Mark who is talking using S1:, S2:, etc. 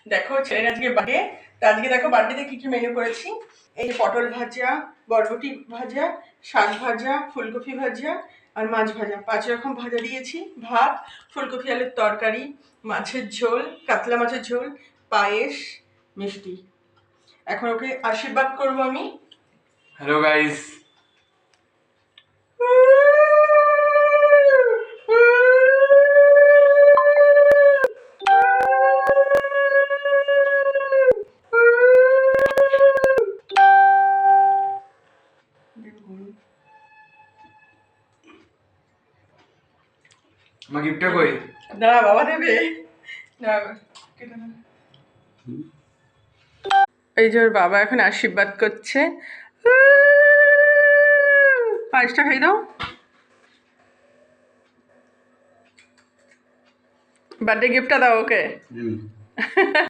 S1: দেখো ছেলের আজকে বার্থডে, তা আজকে দেখো বার্থডেতে কি কি মেনু করেছি। এই যে পটল ভাজা, বরবটি ভাজা, শাক ভাজা, ফুলকপি ভাজা আর মাছ ভাজা, 5 রকম ভাজা দিয়েছি। ভাত, ফুলকপি আলুর তরকারি, মাছের ঝোল, কাতলা মাছের ঝোল, পায়েস, মিষ্টি। এখন ওকে আশীর্বাদ করবো আমি।
S2: হ্যালো গাইস, আমার গিফটটা কই?
S1: দাঁড়া বাবা দেবে। দাঁড়া, এই যে ওর বাবা এখন আশীর্বাদ করছে। পায়েসটা খাই দাও। বার্থডে গিফটটা দাও ওকে।